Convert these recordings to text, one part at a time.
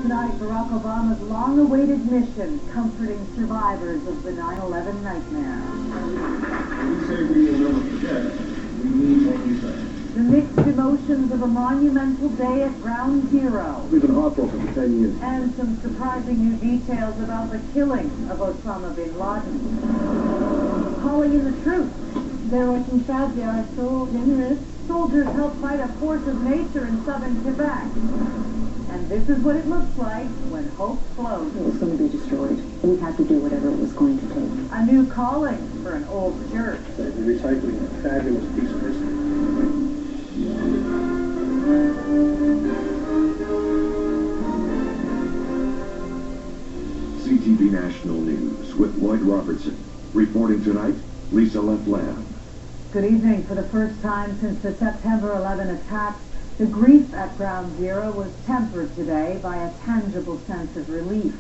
tonight Barack Obama's long-awaited mission, comforting survivors of the 9/11 nightmare. When we say we will never forget, we mean what we say. The mixed emotions of a monumental day at Ground Zero. We've been heartbroken for 10 years. And some surprising new details about the killing of Osama bin Laden. Calling in the troops. They're working fast, they are so generous. Soldiers help fight a force of nature in southern Quebec. And this is what it looks like when hope floats. It was going to be destroyed. We had to do whatever it was going to take. A new calling for an old church. They're recycling a fabulous piece of history. CTV National News with Lloyd Robertson. Reporting tonight, Lisa Leflam. Good evening. For the first time since the September 11 attacks, the grief at Ground Zero was tempered today by a tangible sense of relief.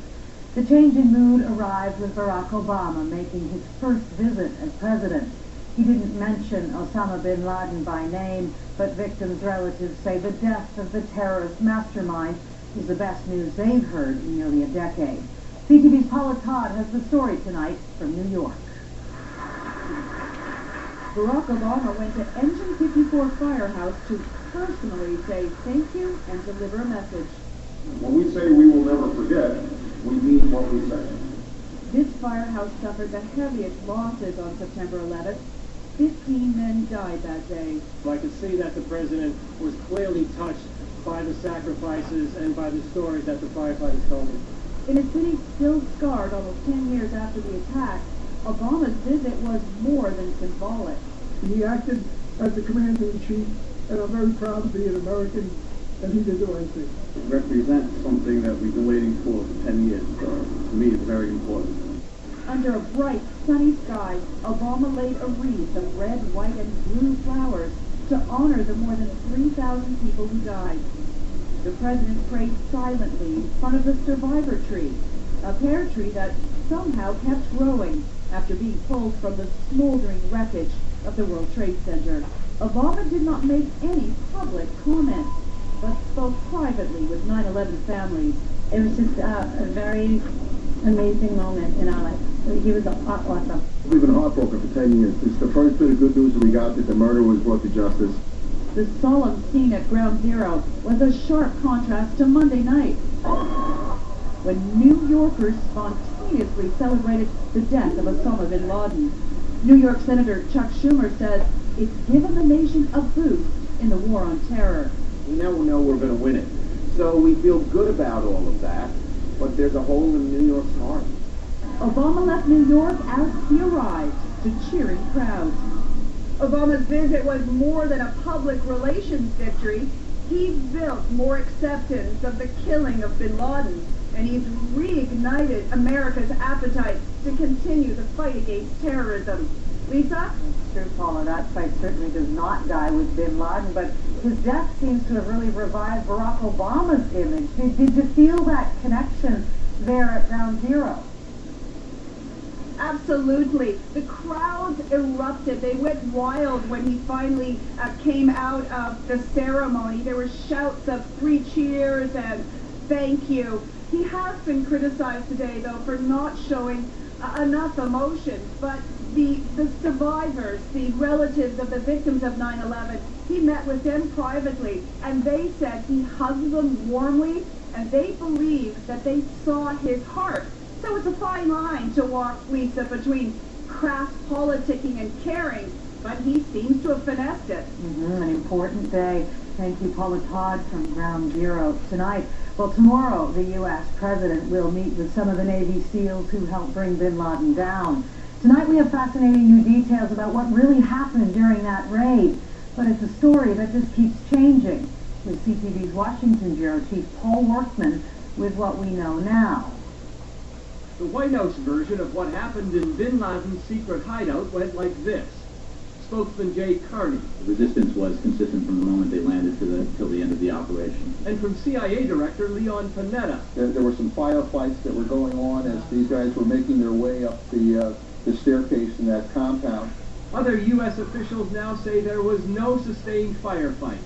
The change in mood arrived with Barack Obama making his first visit as president. He didn't mention Osama bin Laden by name, but victims' relatives say the death of the terrorist mastermind is the best news they've heard in nearly a decade. CTV's Paula Todd has the story tonight from New York. Barack Obama went to Engine 54 Firehouse to personally say thank you and deliver a message. When we say we will never forget, we mean what we say. This firehouse suffered the heaviest losses on September 11th. 15 men died that day. I could see that the president was clearly touched by the sacrifices and by the stories that the firefighters told him. In a city still scarred almost 10 years after the attack, Obama's visit was more than symbolic. He acted as the commander-in-chief, and I'm very proud to be an American, and he did the right thing. It represents something that we've been waiting for 10 years. To me, it's very important. Under a bright, sunny sky, Obama laid a wreath of red, white, and blue flowers to honor the more than 3,000 people who died. The president prayed silently in front of the survivor tree, a pear tree that somehow kept growing after being pulled from the smoldering wreckage of the World Trade Center. Obama did not make any public comments, but spoke privately with 9/11 families. It was just a very amazing moment in our life. He was awesome. We've been heartbroken for 10 years. It's the first bit of good news that we got that the murderer was brought to justice. The solemn scene at Ground Zero was a sharp contrast to Monday night, when New Yorkers spontaneously celebrated the death of Osama bin Laden. New York Senator Chuck Schumer says it's given the nation a boost in the war on terror. We now know we're going to win it. So we feel good about all of that, but there's a hole in New York's heart. Obama left New York as he arrived to cheering crowds. Obama's visit was more than a public relations victory. He built more acceptance of the killing of bin Laden, and he's reignited America's appetite to continue the fight against terrorism. Lisa? It's true, Paula. That fight certainly does not die with bin Laden, but his death seems to have really revived Barack Obama's image. Did you feel that connection there at Ground Zero? Absolutely. The crowds erupted. They went wild when he finally came out of the ceremony. There were shouts of 3 cheers and thank you. He has been criticized today, though, for not showing enough emotion. But the survivors, the relatives of the victims of 9/11, he met with them privately, and they said he hugged them warmly, and they believe that they saw his heart. So it's a fine line to walk, Lisa, between crass politicking and caring, but he seems to have finessed it. An important day. Thank you, Paula Todd from Ground Zero. Tonight, well, tomorrow, the U.S. president will meet with some of the Navy SEALs who helped bring bin Laden down. Tonight, we have fascinating new details about what really happened during that raid, but it's a story that just keeps changing. With CTV's Washington Bureau Chief Paul Workman with what we know now. The White House version of what happened in bin Laden's secret hideout went like this. Spokesman Jay Carney. The resistance was consistent from the moment they landed till the end of the operation. And from CIA Director Leon Panetta. There were some firefights that were going on as these guys were making their way up the staircase in that compound. Other U.S. officials now say there was no sustained firefight.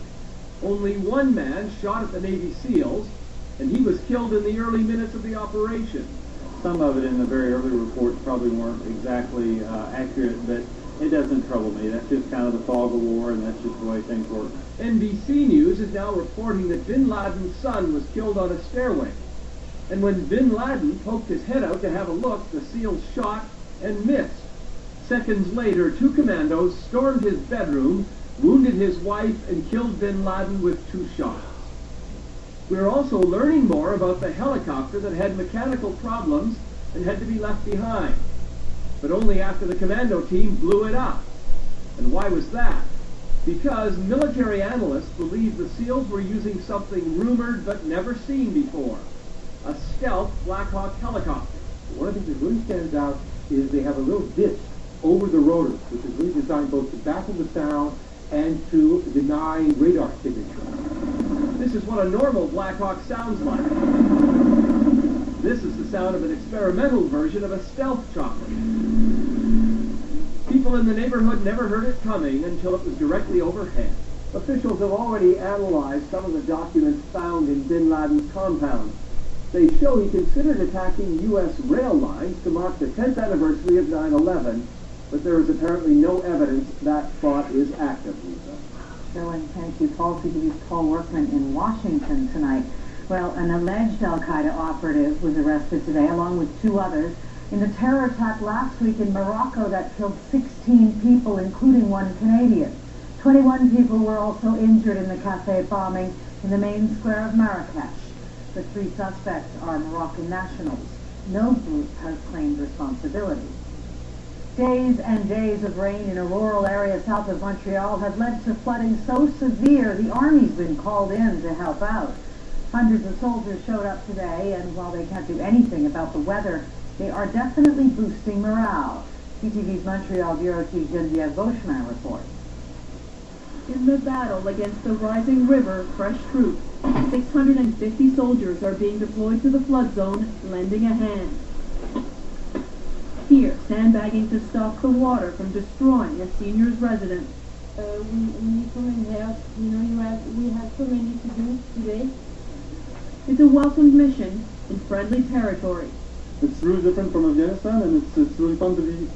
Only one man shot at the Navy SEALs, and he was killed. killed in the early minutes of the operation. Some of it in the very early reports probably weren't exactly accurate, but it doesn't trouble me. That's just kind of the fog of war, and that's just the way things work. NBC News is now reporting that bin Laden's son was killed on a stairway. And when bin Laden poked his head out to have a look, the SEALs shot and missed. Seconds later, 2 commandos stormed his bedroom, wounded his wife, and killed bin Laden with 2 shots. We're also learning more about the helicopter that had mechanical problems and had to be left behind, but only after the commando team blew it up. And why was that? Because military analysts believe the SEALs were using something rumored but never seen before, a stealth Black Hawk helicopter. One of the things that really stands out is they have a little disc over the rotors, which is really designed both to baffle the sound and to deny radar signature. This is what a normal Black Hawk sounds like. This is the sound of an experimental version of a stealth chopper. People in the neighborhood never heard it coming until it was directly overhead. Officials have already analyzed some of the documents found in bin Laden's compound. They show he considered attacking U.S. rail lines to mark the 10th anniversary of 9/11, but there is apparently no evidence that plot is active, Lisa. Sterling, thank you. Paul CTV's Paul Workman in Washington tonight. Well, an alleged al-Qaeda operative was arrested today, along with 2 others, in the terror attack last week in Morocco that killed 16 people, including 1 Canadian. 21 people were also injured in the cafe bombing in the main square of Marrakesh. The 3 suspects are Moroccan nationals. No group has claimed responsibility. Days and days of rain in a rural area south of Montreal have led to flooding so severe the Army's been called in to help out. Hundreds of soldiers showed up today, and while they can't do anything about the weather, they are definitely boosting morale. CTV's Montreal Bureau Chief Geneviève Vauchemin reports. In the battle against the rising river, fresh troops, 650 soldiers are being deployed to the flood zone, lending a hand. Here, sandbagging to stop the water from destroying a senior's residence. We need some help. You know, we have so many to do today. It's a welcomed mission in friendly territory. It's really different from Afghanistan, and it's really fun to be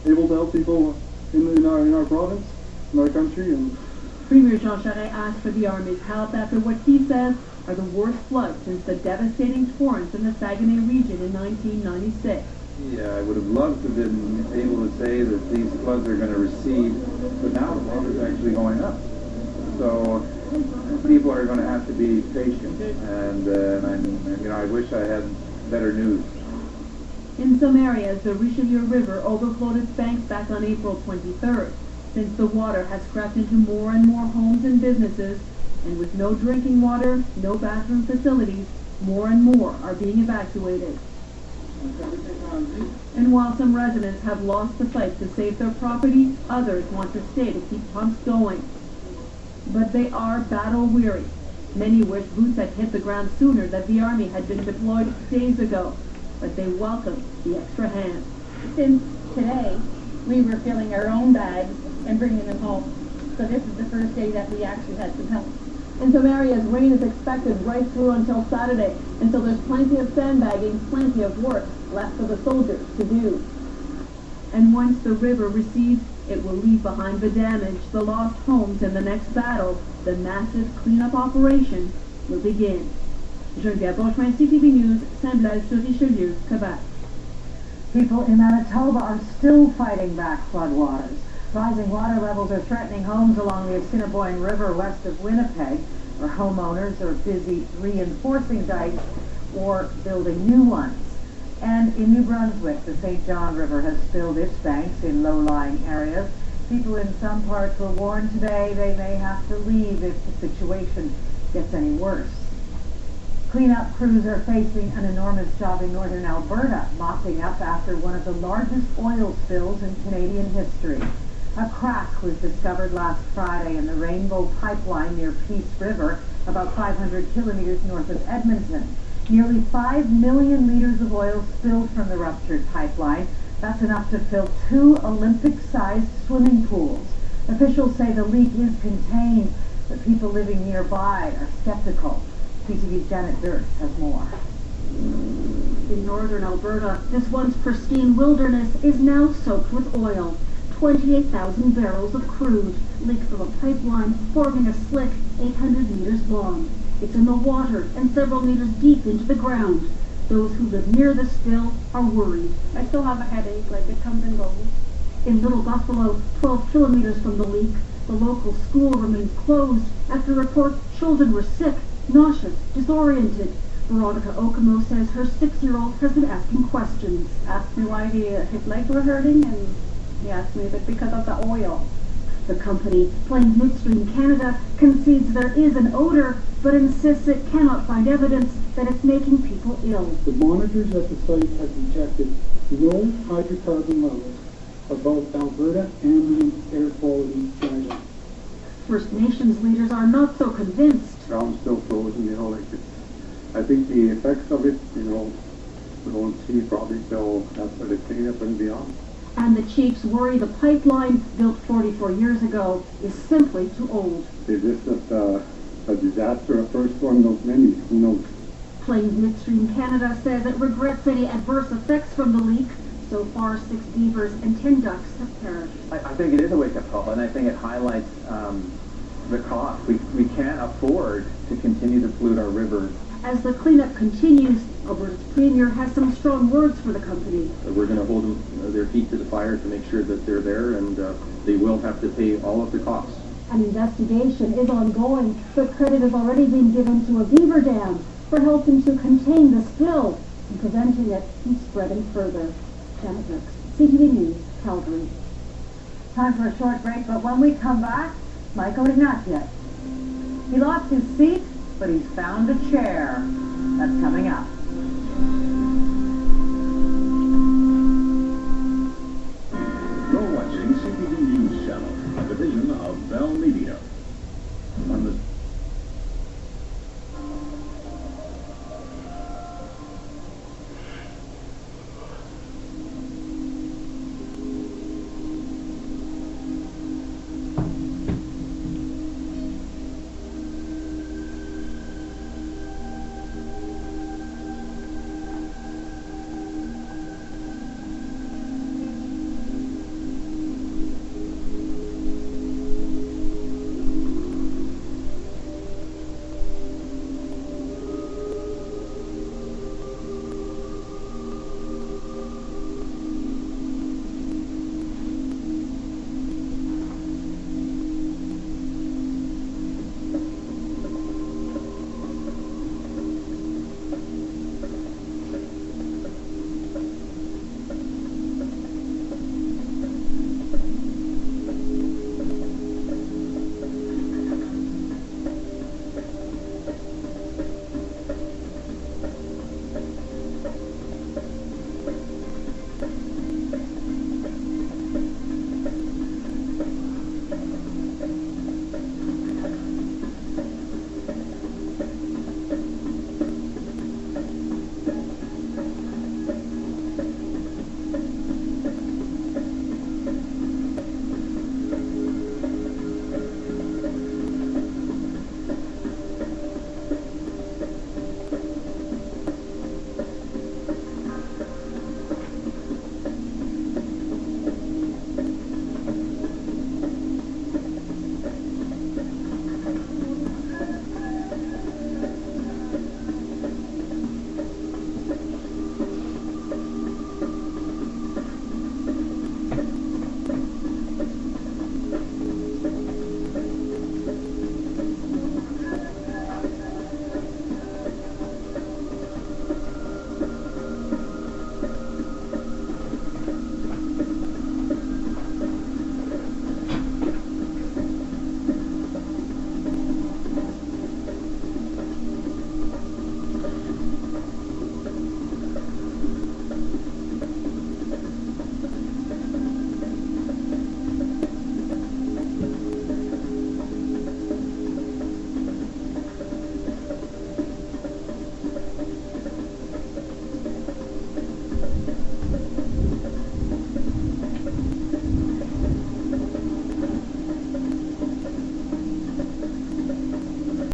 able to help people in our province, in our country. And Premier Jean Charest asked for the Army's help after what he says are the worst floods since the devastating torrents in the Saguenay region in 1996. Yeah, I would have loved to have been able to say that these floods are going to recede, but now the water's actually going up. So people are going to have to be patient, and I wish I had better news. In some areas, the Richelieu River overflowed its banks back on April 23rd. Since the water has crept into more and more homes and businesses, and with no drinking water, no bathroom facilities, more and more are being evacuated. And while some residents have lost the fight to save their property, others want to stay to keep pumps going. But they are battle-weary. Many wish boots had hit the ground sooner, that the Army had been deployed days ago. But they welcome the extra hand. Since today, we were filling our own bags and bringing them home. So this is the first day that we actually had some help. In some areas, rain is expected right through until Saturday, and so there's plenty of sandbagging, plenty of work left for the soldiers to do. And once the river recedes, it will leave behind the damage, the lost homes, and the next battle, the massive cleanup operation, will begin. Geneviève Vauchemin, CTV News, Saint-Blaise-sur-Richelieu, Quebec. People in Manitoba are still fighting back floodwaters. Rising water levels are threatening homes along the Assiniboine River west of Winnipeg, where homeowners are busy reinforcing dikes or building new ones. And in New Brunswick, the St. John River has filled its banks in low-lying areas. People in some parts were warned today they may have to leave if the situation gets any worse. Cleanup crews are facing an enormous job in northern Alberta, mopping up after one of the largest oil spills in Canadian history. A crack was discovered last Friday in the Rainbow Pipeline near Peace River, about 500 kilometers north of Edmonton. Nearly 5 million liters of oil spilled from the ruptured pipeline. That's enough to fill 2 Olympic-sized swimming pools. Officials say the leak is contained, but people living nearby are skeptical. CTV's Janet Durst has more. In northern Alberta, this once pristine wilderness is now soaked with oil. 28,000 barrels of crude leak from a pipeline forming a slick 800 meters long. It's in the water and several meters deep into the ground. Those who live near the spill are worried. I still have a headache, like it comes and goes. In Little Buffalo, 12 kilometers from the leak, the local school remains closed after reports children were sick, nauseous, disoriented. Veronica Okamo says her 6-year-old has been asking questions. Asked me why his legs were hurting, and he asked me if it's because of the oil. The company, Plains Midstream Canada, concedes there is an odor, but insists it cannot find evidence that it's making people ill. The monitors at the site have detected no hydrocarbon levels above Alberta ambient air quality guidelines. First Nations leaders are not so convinced. Ground's still frozen, I think the effects of it, we won't see probably till after the cleanup and beyond. And the chiefs worry the pipeline, built 44 years ago, is simply too old. Is this a disaster, a first one of many? Who knows? Plains Midstream Canada says it regrets any adverse effects from the leak. So far, 6 beavers and 10 ducks have perished. I think it is a wake-up call, and I think it highlights the cost. We can't afford to continue to pollute our rivers. As the cleanup continues, Alberta's Premier has some strong words for the company. We're going to hold their feet to the fire to make sure that they're there, and they will have to pay all of the costs. An investigation is ongoing, but credit has already been given to a beaver dam for helping to contain the spill and preventing it from spreading further. Janet Durst, CTV News, Calgary. Time for a short break, but when we come back, Michael Ignatieff. He lost his seat, but he's found a chair. That's coming up.